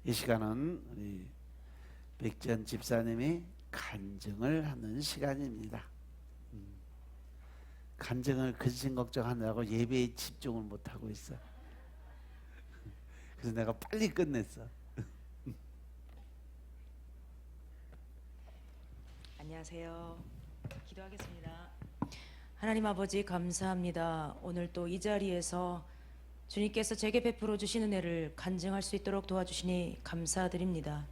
이 시간은 우리 백지연 집사님이 간증을 하는 시간입니다. 간증을 근심 걱정하느라고 예배에 집중을 못하고 있어. 그래서 내가 빨리 끝냈어. 안녕하세요. 기도하겠습니다. 하나님 아버지 감사합니다. 오늘 또 이 자리에서 주님께서 제게 베풀어 주신 은혜를 간증할 수 있도록 도와주시니 감사드립니다.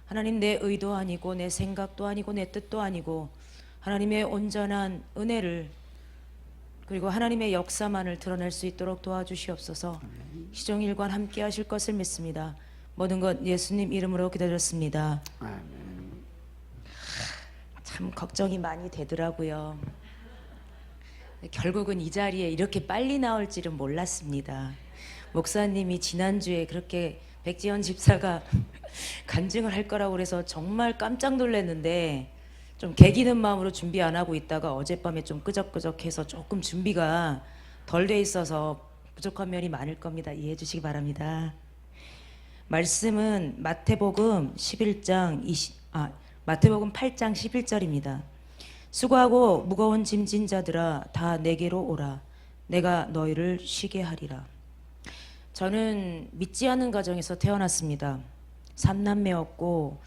하나님, 내 의도 아니고 내 생각도 아니고 내 뜻도 아니고 하나님의 온전한 은혜를 그리고 하나님의 역사만을 드러낼 수 있도록 도와주시옵소서. 시종일관 함께 하실 것을 믿습니다. 모든 것 예수님 이름으로 기도드렸습니다. 아멘. 참 걱정이 많이 되더라고요. 결국은 이 자리에 이렇게 빨리 나올 줄은 몰랐습니다. 목사님이 지난주에 그렇게 백지연 집사가 간증을 할 거라고 그래서 정말 깜짝 놀랐는데 좀 개기는 마음으로 준비 안 하고 있다가 어젯밤에 좀 끄적끄적해서 조금 준비가 덜 돼 있어서 부족한 면이 많을 겁니다. 이해해 주시기 바랍니다. 말씀은 마태복음 8장 11절입니다. 수고하고 무거운 짐진 자들아 다 내게로 오라. 내가 너희를 쉬게 하리라. 저는 믿지 않는 가정에서 태어났습니다. 3남매였고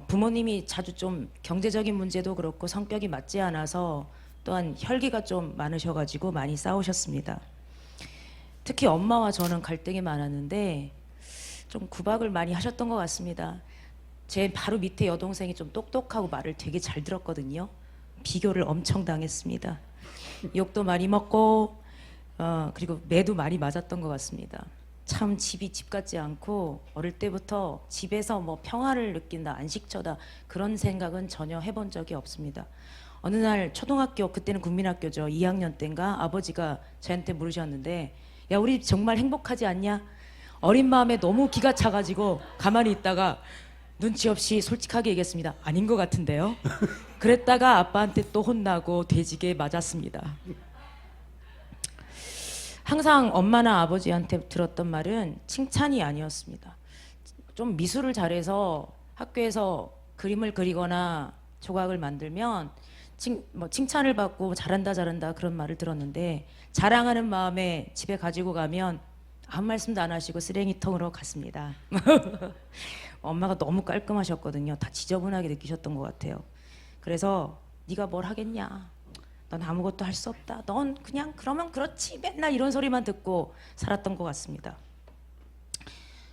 부모님이 자주 좀 경제적인 문제도 그렇고 성격이 맞지 않아서 또한 혈기가 좀 많으셔가지고 많이 싸우셨습니다. 특히 엄마와 저는 갈등이 많았는데 좀 구박을 많이 하셨던 것 같습니다. 제 바로 밑에 여동생이 좀 똑똑하고 말을 되게 잘 들었거든요. 비교를 엄청 당했습니다. 욕도 많이 먹고 그리고 매도 많이 맞았던 것 같습니다. 참 집이 집 같지 않고 어릴 때부터 집에서 뭐 평화를 느낀다, 안식처다 그런 생각은 전혀 해본 적이 없습니다. 어느 날 초등학교, 그때는 국민학교죠, 2학년 때인가 아버지가 저한테 물으셨는데, 야 우리 집 정말 행복하지 않냐? 어린 마음에 너무 기가 차가지고 가만히 있다가 눈치 없이 솔직하게 얘기했습니다. 아닌 것 같은데요. 그랬다가 아빠한테 또 혼나고 돼지게 맞았습니다. 항상 엄마나 아버지한테 들었던 말은 칭찬이 아니었습니다. 좀 미술을 잘해서 학교에서 그림을 그리거나 조각을 만들면 칭찬을 받고 잘한다 잘한다 그런 말을 들었는데, 자랑하는 마음에 집에 가지고 가면 아무 말씀도 안 하시고 쓰레기통으로 갔습니다. 엄마가 너무 깔끔하셨거든요. 다 지저분하게 느끼셨던 것 같아요. 그래서 네가 뭘 하겠냐, 넌 아무것도 할 수 없다, 넌 그냥 그러면 그렇지, 맨날 이런 소리만 듣고 살았던 것 같습니다.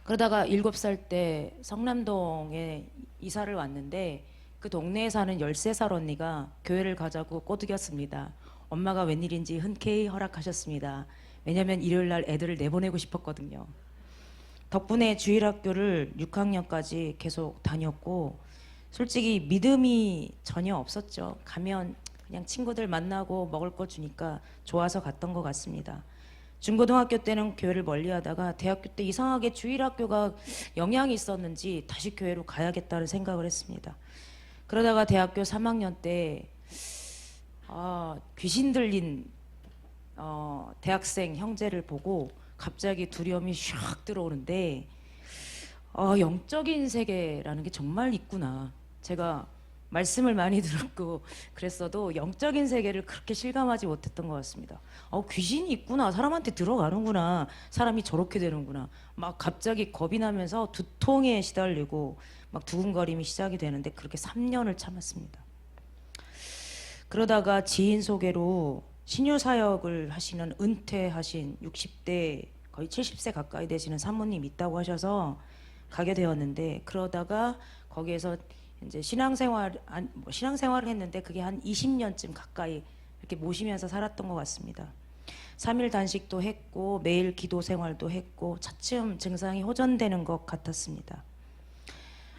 그러다가 7살 때 성남동에 이사를 왔는데 그 동네에 사는 13살 언니가 교회를 가자고 꼬드겼습니다. 엄마가 웬일인지 흔쾌히 허락하셨습니다. 왜냐면 일요일날 애들을 내보내고 싶었거든요. 덕분에 주일학교를 6학년까지 계속 다녔고, 솔직히 믿음이 전혀 없었죠. 가면 그냥 친구들 만나고 먹을 거 주니까 좋아서 갔던 것 같습니다. 중고등학교 때는 교회를 멀리 하다가 대학교 때 이상하게 주일학교가 영향이 있었는지 다시 교회로 가야겠다는 생각을 했습니다. 그러다가 대학교 3학년 때 귀신 들린 대학생 형제를 보고 갑자기 두려움이 샥 들어오는데 영적인 세계라는 게 정말 있구나. 제가 말씀을 많이 들었고 그랬어도 영적인 세계를 그렇게 실감하지 못했던 것 같습니다. 귀신이 있구나, 사람한테 들어가는구나, 사람이 저렇게 되는구나. 막 갑자기 겁이 나면서 두통에 시달리고 막 두근거림이 시작이 되는데 그렇게 3년을 참았습니다. 그러다가 지인 소개로 신유사역을 하시는 은퇴하신 60대 거의 70세 가까이 되시는 사모님 있다고 하셔서 가게 되었는데, 그러다가 거기에서 이제 신앙생활을 했는데 그게 한 20년쯤 가까이 이렇게 모시면서 살았던 것 같습니다. 3일 단식도 했고 매일 기도 생활도 했고 차츰 증상이 호전되는 것 같았습니다.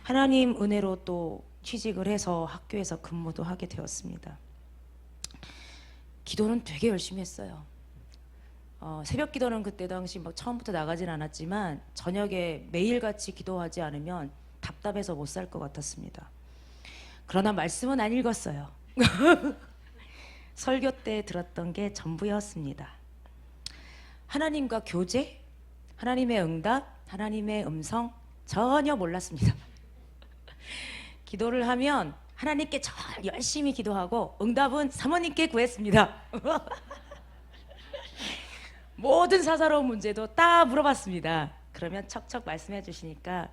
하나님 은혜로 또 취직을 해서 학교에서 근무도 하게 되었습니다. 기도는 되게 열심히 했어요. 새벽 기도는 그때 당시 처음부터 나가진 않았지만 저녁에 매일같이 기도하지 않으면 답답해서 못 살 것 같았습니다. 그러나 말씀은 안 읽었어요. 설교 때 들었던 게 전부였습니다. 하나님과 교제, 하나님의 응답, 하나님의 음성, 전혀 몰랐습니다. 기도를 하면 하나님께 저 열심히 기도하고 응답은 사모님께 구했습니다. 모든 사사로운 문제도 딱 물어봤습니다. 그러면 척척 말씀해 주시니까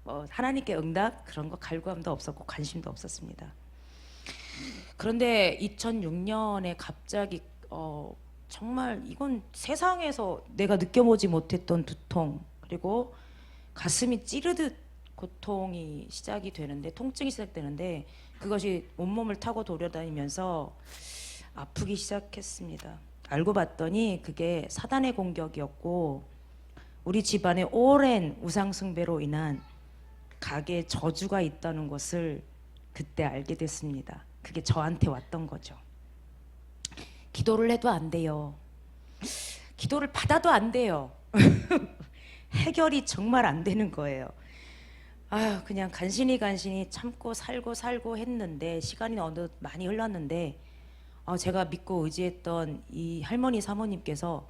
뭐 하나님께 응답 그런 거 갈구함도 없었고 관심도 없었습니다. 그런데 2006년에 갑자기 정말 이건 세상에서 내가 느껴보지 못했던 두통, 그리고 가슴이 찌르듯 고통이 시작이 되는데, 통증이 시작되는데, 그것이 온몸을 타고 돌아다니면서 아프기 시작했습니다. 알고 봤더니 그게 사단의 공격이었고, 우리 집안에 오랜 우상숭배로 인한 가게에 저주가 있다는 것을 그때 알게 됐습니다. 그게 저한테 왔던 거죠. 기도를 해도 안 돼요. 기도를 받아도 안 돼요. 해결이 정말 안 되는 거예요. 그냥 간신히 참고 살고 했는데, 시간이 어느덧 많이 흘렀는데, 제가 믿고 의지했던 이 할머니 사모님께서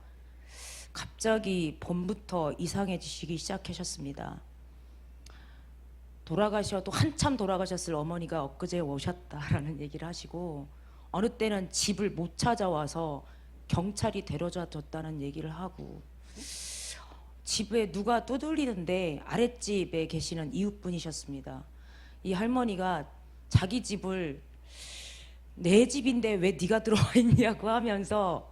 갑자기 봄부터 이상해지시기 시작하셨습니다. 돌아가셔도 한참 돌아가셨을 어머니가 엊그제 오셨다라는 얘기를 하시고, 어느 때는 집을 못 찾아와서 경찰이 데려다 줬다는 얘기를 하고, 집에 누가 두들리는데 아랫집에 계시는 이웃분이셨습니다. 이 할머니가 자기 집을 내 집인데 왜 네가 들어와 있냐고 하면서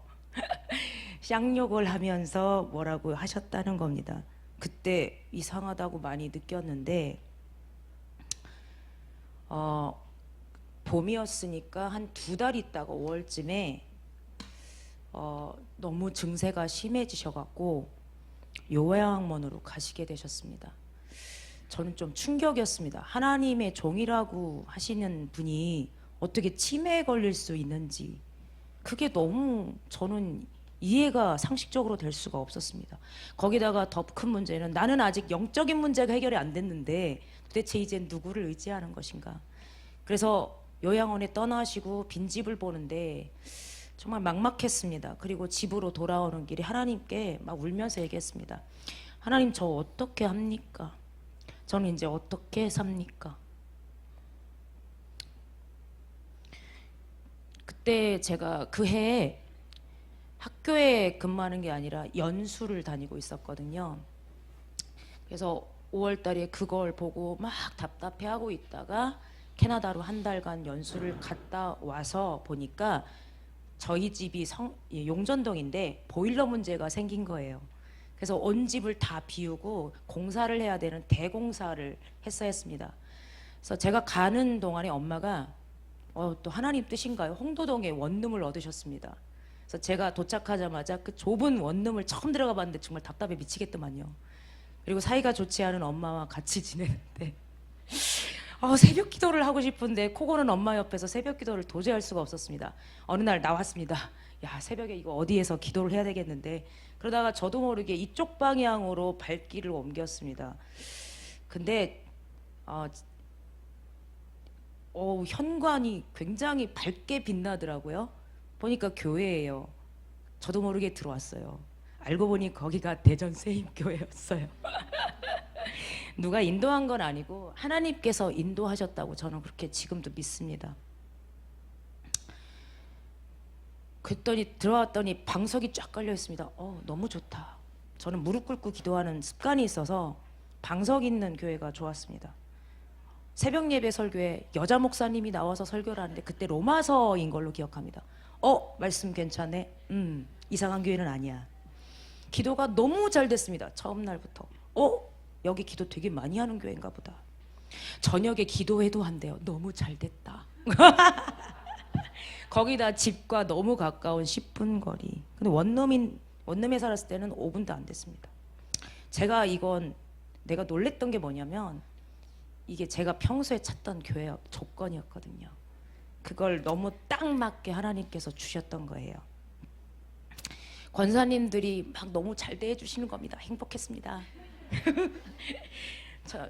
쌍욕을 하면서 뭐라고 하셨다는 겁니다. 그때 이상하다고 많이 느꼈는데, 봄이었으니까 한 2달 있다가 5월쯤에 너무 증세가 심해지셔갖고 요양원으로 가시게 되셨습니다. 저는 좀 충격이었습니다. 하나님의 종이라고 하시는 분이 어떻게 치매에 걸릴 수 있는지, 그게 너무 저는 이해가 상식적으로 될 수가 없었습니다. 거기다가 더 큰 문제는, 나는 아직 영적인 문제가 해결이 안 됐는데 도대체 이제 누구를 의지하는 것인가. 그래서 요양원에 떠나시고 빈집을 보는데 정말 막막했습니다. 그리고 집으로 돌아오는 길에 하나님께 막 울면서 얘기했습니다. 하나님, 저 어떻게 합니까? 저는 이제 어떻게 삽니까? 그때 제가 그 해에 학교에 근무하는 게 아니라 연수를 다니고 있었거든요. 그래서 5월 달에 그걸 보고 막 답답해하고 있다가 캐나다로 한 달간 연수를 갔다 와서 보니까 저희 집이 용전동인데 보일러 문제가 생긴 거예요. 그래서 온 집을 다 비우고 공사를 해야 되는 대공사를 했어야 했습니다. 그래서 제가 가는 동안에 엄마가 또 하나님 뜻인가요? 홍도동에 원룸을 얻으셨습니다. 그래서 제가 도착하자마자 그 좁은 원룸을 처음 들어가 봤는데 정말 답답해 미치겠더만요. 그리고 사이가 좋지 않은 엄마와 같이 지내는데 새벽 기도를 하고 싶은데 코 고는 엄마 옆에서 새벽 기도를 도저히 할 수가 없었습니다. 어느 날 나왔습니다. 야, 새벽에 이거 어디에서 기도를 해야 되겠는데, 그러다가 저도 모르게 이쪽 방향으로 발길을 옮겼습니다. 근데 현관이 굉장히 밝게 빛나더라고요. 보니까 교회예요. 저도 모르게 들어왔어요. 알고 보니 거기가 대전 세임교회였어요. 누가 인도한 건 아니고 하나님께서 인도하셨다고 저는 그렇게 지금도 믿습니다. 그랬더니 들어왔더니 방석이 쫙 깔려 있습니다. 너무 좋다. 저는 무릎 꿇고 기도하는 습관이 있어서 방석 있는 교회가 좋았습니다. 새벽 예배 설교에 여자 목사님이 나와서 설교를 하는데 그때 로마서인 걸로 기억합니다. 말씀 괜찮네. 이상한 교회는 아니야. 기도가 너무 잘 됐습니다. 처음 날부터. 여기 기도 되게 많이 하는 교회인가 보다. 저녁에 기도해도 한대요. 너무 잘 됐다. 거기다 집과 너무 가까운 10분 거리. 근데 원룸에 살았을 때는 5분도 안 됐습니다. 내가 놀랬던 게 뭐냐면, 이게 제가 평소에 찾던 교회 조건이었거든요. 그걸 너무 딱 맞게 하나님께서 주셨던 거예요. 권사님들이 막 너무 잘 대해주시는 겁니다. 행복했습니다.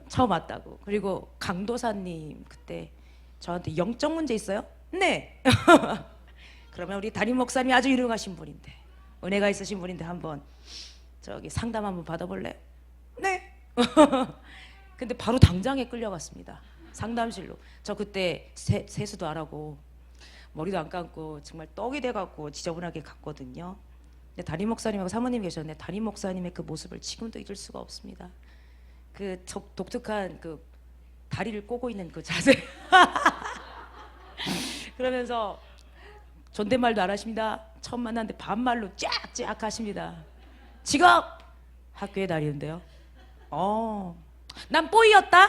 처음 왔다고. 그리고 강도사님 그때 저한테 영적 문제 있어요? 네. 그러면 우리 담임 목사님이 아주 유능하신 분인데, 은혜가 있으신 분인데 한번 저기 상담 한번 받아볼래? 네. 근데 바로 당장에 끌려갔습니다. 상담실로. 저 그때 세수도 안 하고 머리도 안 감고 정말 떡이 돼갖고 지저분하게 갔거든요. 근데 담임 목사님하고 사모님 계셨는데 담임 목사님의 그 모습을 지금도 잊을 수가 없습니다. 그 독특한 그 다리를 꼬고 있는 그 자세. 그러면서 존댓말도 안 하십니다. 처음 만났는데 반말로 쫙쫙 하십니다. 직업 학교에 다니는데요. 난 뽀이였다.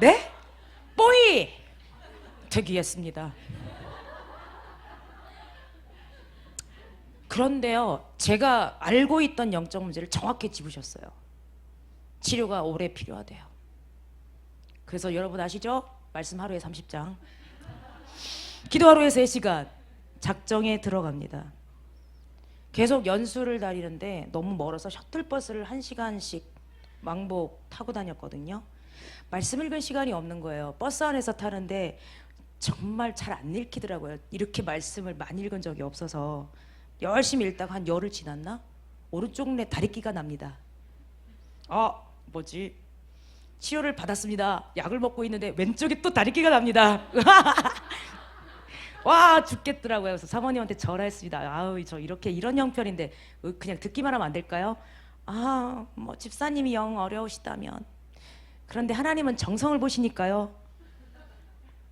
네? 뽀이. 특이했습니다. 그런데요, 제가 알고 있던 영적 문제를 정확히 짚으셨어요. 치료가 오래 필요하대요. 그래서 여러분 아시죠? 말씀 하루에 30장. 기도 하루에 3시간. 작정에 들어갑니다. 계속 연수를 다니는데 너무 멀어서 셔틀버스를 1시간씩 왕복 타고 다녔거든요. 말씀 읽을 시간이 없는 거예요. 버스 안에서 타는데 정말 잘 안 읽히더라고요. 이렇게 말씀을 많이 읽은 적이 없어서. 열심히 읽다가 한 열흘 지났나? 오른쪽 눈에 다리끼가 납니다. 뭐지? 치료를 받았습니다. 약을 먹고 있는데 왼쪽에 또 다리끼가 납니다. 와, 죽겠더라고요. 그래서 사모님한테 전화했습니다. 아우, 저 이렇게 이런 형편인데 그냥 듣기만 하면 안 될까요? 뭐 집사님이 영 어려우시다면. 그런데 하나님은 정성을 보시니까요.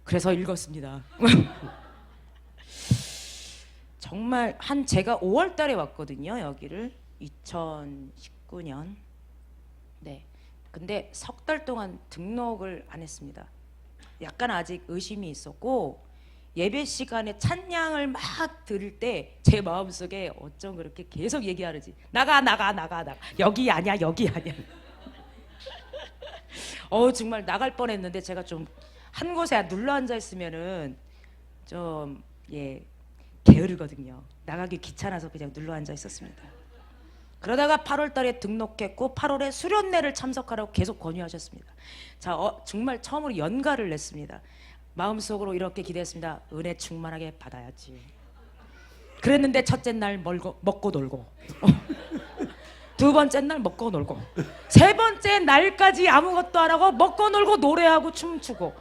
그래서 읽었습니다. 정말 제가 5월 달에 왔거든요. 여기를 2019년. 네. 근데 석 달 동안 등록을 안 했습니다. 약간 아직 의심이 있었고 예배 시간에 찬양을 막 들을 때 제 마음속에 어쩜 그렇게 계속 얘기하는지 나가 여기 아니야 여기 아니야. 정말 나갈 뻔했는데 제가 좀 한 곳에 눌러 앉아 있으면은 좀 게으르거든요. 나가기 귀찮아서 그냥 눌러 앉아 있었습니다. 그러다가 8월 달에 등록했고 8월에 수련회를 참석하라고 계속 권유하셨습니다. 자, 정말 처음으로 연가를 냈습니다. 마음속으로 이렇게 기대했습니다. 은혜 충만하게 받아야지. 그랬는데 첫째 날 먹고 놀고 두 번째 날 먹고 놀고 세 번째 날까지 아무것도 안 하고 먹고 놀고 노래하고 춤추고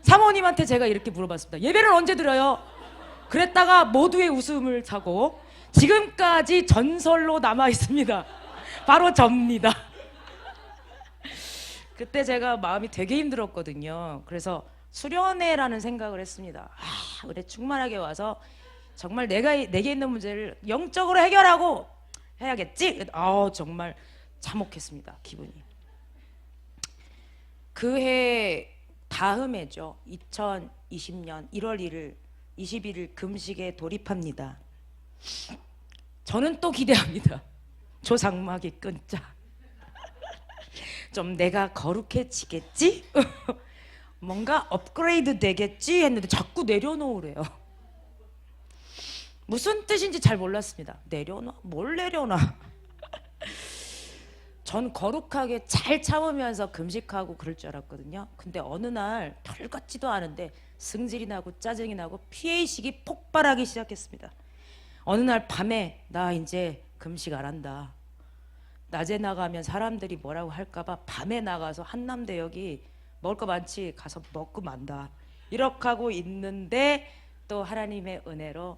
사모님한테 제가 이렇게 물어봤습니다. 예배를 언제 드려요? 그랬다가 모두의 웃음을 사고 지금까지 전설로 남아 있습니다. 바로 접니다. 그때 제가 마음이 되게 힘들었거든요. 그래서 수련회라는 생각을 했습니다. 그래 충만하게 와서 정말 내게 있는 문제를 영적으로 해결하고 해야겠지. 정말 참혹했습니다. 기분이. 그 해 다음 해죠. 2020년 1월 1일 21일 금식에 돌입합니다. 저는 또 기대합니다. 조상마귀 끊자. 좀 내가 거룩해지겠지? 뭔가 업그레이드 되겠지 했는데 자꾸 내려놓으래요. 무슨 뜻인지 잘 몰랐습니다. 내려놔? 뭘 내려놔? 전 거룩하게 잘 참으면서 금식하고 그럴 줄 알았거든요. 근데 어느 날 털 같지도 않은데 승질이 나고 짜증이 나고 피해의식이 폭발하기 시작했습니다. 어느 날 밤에 나 이제 금식 안 한다. 낮에 나가면 사람들이 뭐라고 할까봐 밤에 나가서 한남대역이 먹을 거 많지 가서 먹고 만다. 이렇게 하고 있는데 또 하나님의 은혜로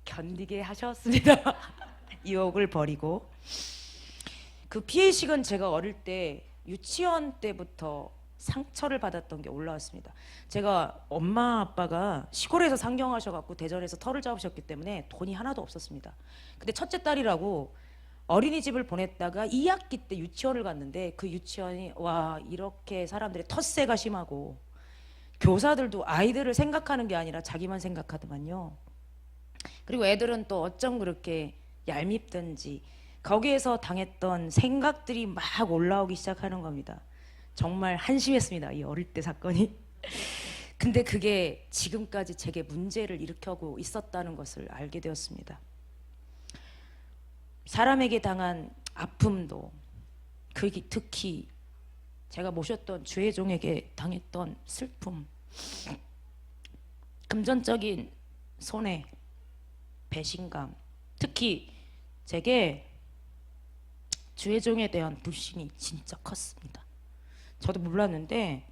견디게 하셨습니다. 유혹을 버리고. 그 피해의식은 제가 어릴 때 유치원 때부터 상처를 받았던 게 올라왔습니다. 제가 엄마 아빠가 시골에서 상경하셔갖고 대전에서 터를 잡으셨기 때문에 돈이 하나도 없었습니다. 근데 첫째 딸이라고 어린이집을 보냈다가 2학기 때 유치원을 갔는데 그 유치원이 이렇게 사람들의 텃세가 심하고 교사들도 아이들을 생각하는 게 아니라 자기만 생각하더만요. 그리고 애들은 또 어쩜 그렇게 얄밉든지 거기에서 당했던 생각들이 막 올라오기 시작하는 겁니다. 정말 한심했습니다. 이 어릴 때 사건이. 근데 그게 지금까지 제게 문제를 일으켜고 있었다는 것을 알게 되었습니다. 사람에게 당한 아픔도 특히 제가 모셨던 주의 종에게 당했던 슬픔, 금전적인 손해, 배신감, 특히 제게 주의 종에 대한 불신이 진짜 컸습니다. 저도 몰랐는데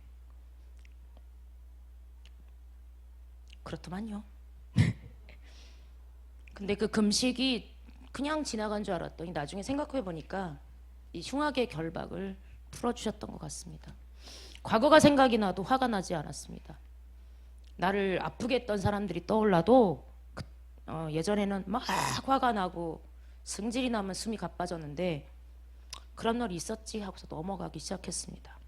그렇더만요. 근데 그 금식이 그냥 지나간 줄 알았더니 나중에 생각해 보니까 이 흉악의 결박을 풀어주셨던 것 같습니다. 과거가 생각이 나도 화가 나지 않았습니다. 나를 아프게 했던 사람들이 떠올라도 예전에는 막 화가 나고 승질이 나면 숨이 가빠졌는데 그런 날이 있었지 하고서 넘어가기 시작했습니다.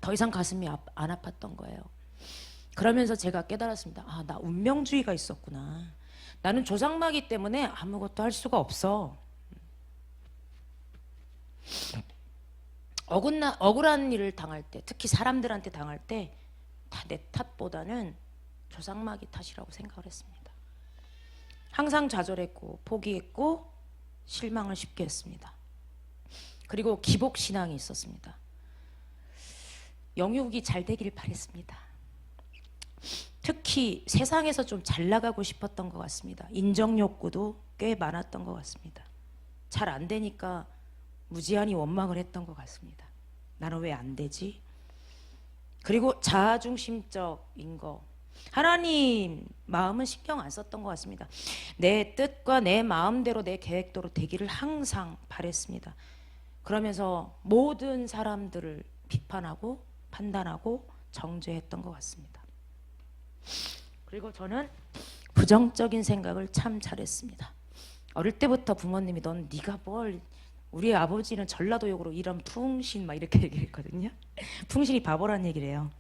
더 이상 가슴이 안 아팠던 거예요. 그러면서 제가 깨달았습니다. 아, 나 운명주의가 있었구나. 나는 조상마귀 때문에 아무것도 할 수가 없어. 억울한 일을 당할 때, 특히 사람들한테 당할 때 다 내 탓보다는 조상마귀 탓이라고 생각을 했습니다. 항상 좌절했고 포기했고 실망을 쉽게 했습니다. 그리고 기복신앙이 있었습니다. 영육이 잘 되기를 바랬습니다. 특히 세상에서 좀 잘 나가고 싶었던 것 같습니다. 인정 욕구도 꽤 많았던 것 같습니다. 잘 안 되니까 무지한히 원망을 했던 것 같습니다. 나는 왜 안 되지? 그리고 자아중심적인 거, 하나님 마음은 신경 안 썼던 것 같습니다. 내 뜻과 내 마음대로 내 계획대로 되기를 항상 바랬습니다. 그러면서 모든 사람들을 비판하고 판단하고 정죄했던 것 같습니다. 그리고 저는 부정적인 생각을 참 잘했습니다. 어릴 때부터 부모님이 넌 네가 뭘, 우리 아버지는 전라도역으로 이런 풍신 막 이렇게 얘기했거든요. 풍신이 바보란 얘기를 해요.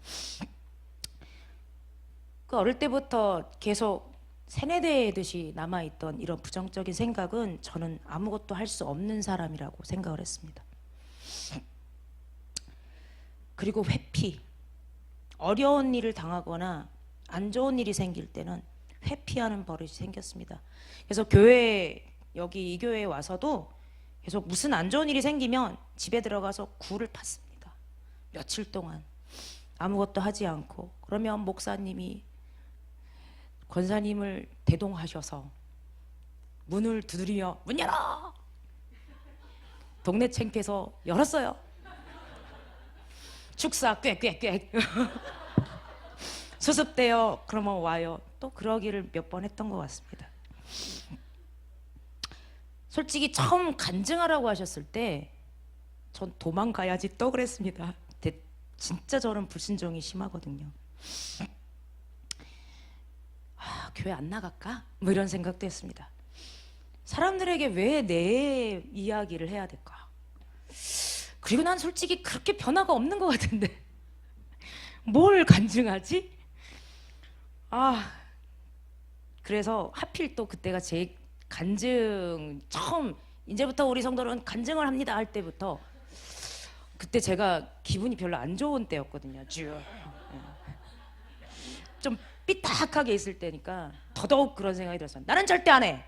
그 어릴 때부터 계속 세뇌되듯이 남아있던 이런 부정적인 생각은 저는 아무것도 할 수 없는 사람이라고 생각을 했습니다. 그리고 회피, 어려운 일을 당하거나 안 좋은 일이 생길 때는 회피하는 버릇이 생겼습니다. 그래서 여기 이 교회에 와서도 계속 무슨 안 좋은 일이 생기면 집에 들어가서 굴을 팠습니다. 며칠 동안 아무것도 하지 않고, 그러면 목사님이 권사님을 대동하셔서 문을 두드리며 문 열어! 동네 창피해서 열었어요. 축사 꽥꽥꽥 수습돼요. 그러면 와요. 또 그러기를 몇 번 했던 것 같습니다. 솔직히 처음 간증하라고 하셨을 때 전 도망가야지 또 그랬습니다. 근데 진짜 저는 불신종이 심하거든요. 교회 안 나갈까? 뭐 이런 생각도 했습니다. 사람들에게 왜 내 이야기를 해야 될까? 그리고 난 솔직히 그렇게 변화가 없는 것 같은데 뭘 간증하지? 그래서 하필 또 그때가 제 간증 처음, 이제부터 우리 성도는 간증을 합니다 할 때부터, 그때 제가 기분이 별로 안 좋은 때였거든요. 좀 삐딱하게 있을 때니까 더더욱 그런 생각이 들었어요. 나는 절대 안 해.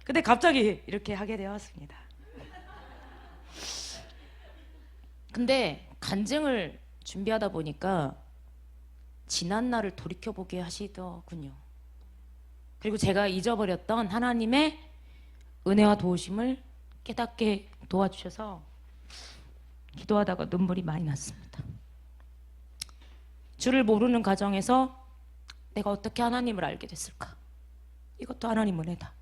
근데 갑자기 이렇게 하게 되었습니다. 근데 간증을 준비하다 보니까 지난 날을 돌이켜보게 하시더군요. 그리고 제가 잊어버렸던 하나님의 은혜와 도우심을 깨닫게 도와주셔서 기도하다가 눈물이 많이 났습니다. 주를 모르는 가정에서 내가 어떻게 하나님을 알게 됐을까? 이것도 하나님 은혜다.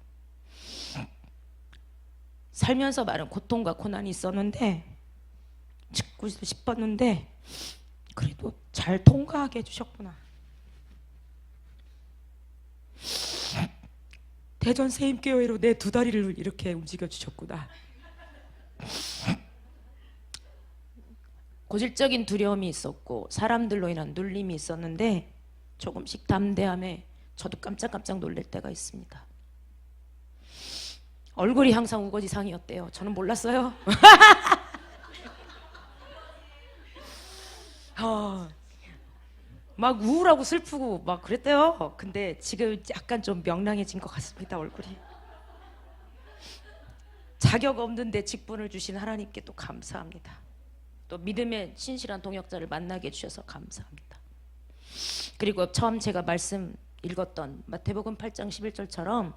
살면서 많은 고통과 고난이 있었는데, 죽고 싶었는데 그래도 잘 통과하게 해주셨구나. 대전 세임교회로 내 두 다리를 이렇게 움직여 주셨구나. 고질적인 두려움이 있었고 사람들로 인한 눌림이 있었는데 조금씩 담대함에 저도 깜짝깜짝 놀랄 때가 있습니다. 얼굴이 항상 우거지상이었대요. 저는 몰랐어요. 막 우울하고 슬프고 막 그랬대요. 근데 지금 약간 좀 명랑해진 것 같습니다. 얼굴이. 자격 없는데 직분을 주신 하나님께 또 감사합니다. 또 믿음의 신실한 동역자를 만나게 해주셔서 감사합니다. 그리고 처음 제가 말씀 읽었던 마태복음 8장 11절처럼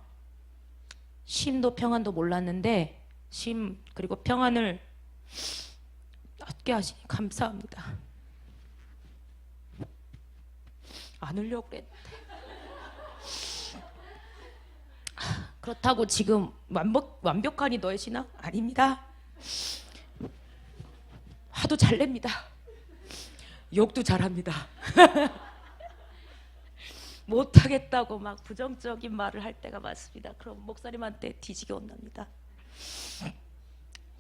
쉼도 평안도 몰랐는데 쉼 그리고 평안을 웃게 하시니 감사합니다. 안 울려고 그랬는데. 그렇다고 지금 완벽하니 너의 신앙? 아닙니다. 화도 잘 냅니다. 욕도 잘합니다. 못하겠다고 막 부정적인 말을 할 때가 많습니다. 그럼 목사님한테 뒤지게 혼납니다.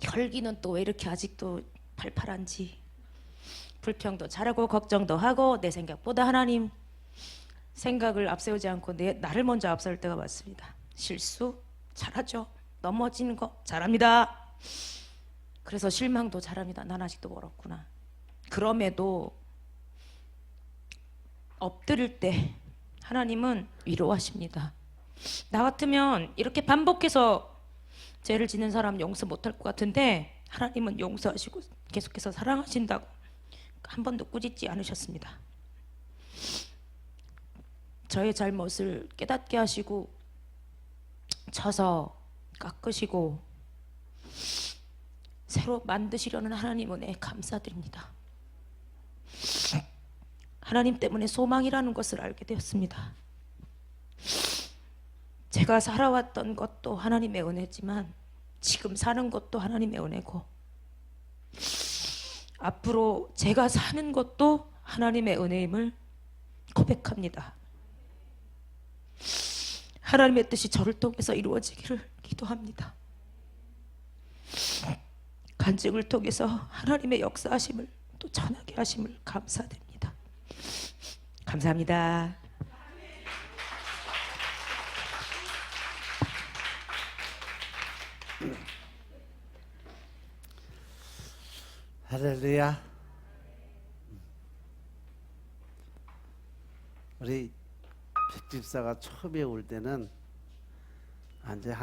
혈기는 또 왜 이렇게 아직도 팔팔한지. 불평도 잘하고 걱정도 하고 내 생각보다 하나님 생각을 앞세우지 않고 나를 먼저 앞세울 때가 많습니다. 실수 잘하죠. 넘어지는 거 잘합니다. 그래서 실망도 잘합니다. 난 아직도 멀었구나. 그럼에도 엎드릴 때 하나님은 위로하십니다. 나 같으면 이렇게 반복해서 죄를 짓는 사람 용서 못할 것 같은데 하나님은 용서하시고 계속해서 사랑하신다고 한 번도 꾸짖지 않으셨습니다. 저의 잘못을 깨닫게 하시고 쳐서 깎으시고 새로 만드시려는 하나님 은혜에 감사드립니다. 하나님 때문에 소망이라는 것을 알게 되었습니다. 제가 살아왔던 것도 하나님의 은혜지만 지금 사는 것도 하나님의 은혜고 앞으로 제가 사는 것도 하나님의 은혜임을 고백합니다. 하나님의 뜻이 저를 통해서 이루어지기를 기도합니다. 간증을 통해서 하나님의 역사하심을 또 전하게 하심을 감사드립니다. 감사합니다. 할렐루야. 우리 백집사가 처음에 올 때는 이제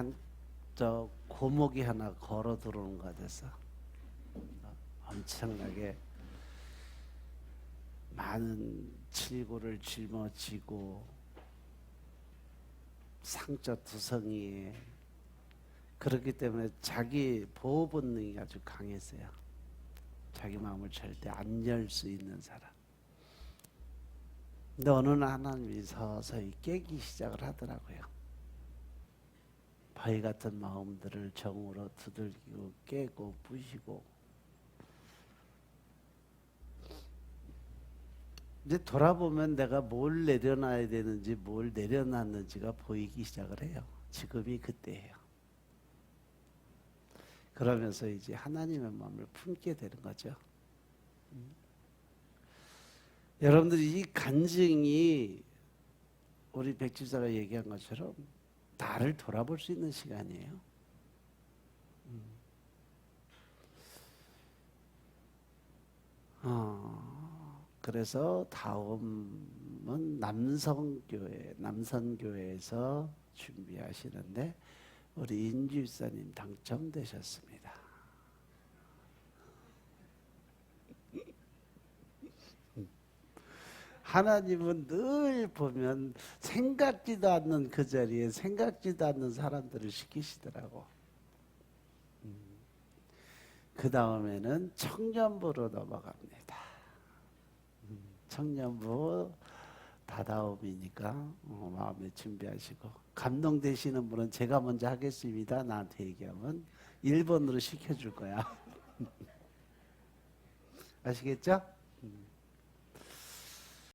저 고목이 하나 걸어 들어오는 것 같아서 엄청나게 많은 칠고를 짊어지고 상처 두성이에 그렇기 때문에 자기 보호 본능이 아주 강했어요. 자기 마음을 절대 안 열 수 있는 사람. 근데 어느 날 하나님이 서서히 깨기 시작을 하더라고요. 바위 같은 마음들을 정으로 두들기고 깨고 부시고. 이제 돌아보면 내가 뭘 내려놔야 되는지 뭘 내려놨는지가 보이기 시작을 해요. 지금이 그때예요. 그러면서 이제 하나님의 마음을 품게 되는 거죠. 여러분들이 이 간증이 우리 백집사가 얘기한 것처럼 나를 돌아볼 수 있는 시간이에요. 그래서 다음은 남선교회에서 준비하시는데 우리 인주집사님 당첨되셨습니다. 하나님은 늘 보면 생각지도 않는 그 자리에 생각지도 않는 사람들을 시키시더라고. 그 다음에는 청년부로 넘어갑니다. 청년부 다다음이니까 마음에 준비하시고, 감동되시는 분은 제가 먼저 하겠습니다 나한테 얘기하면 1번으로 시켜줄 거야. 아시겠죠?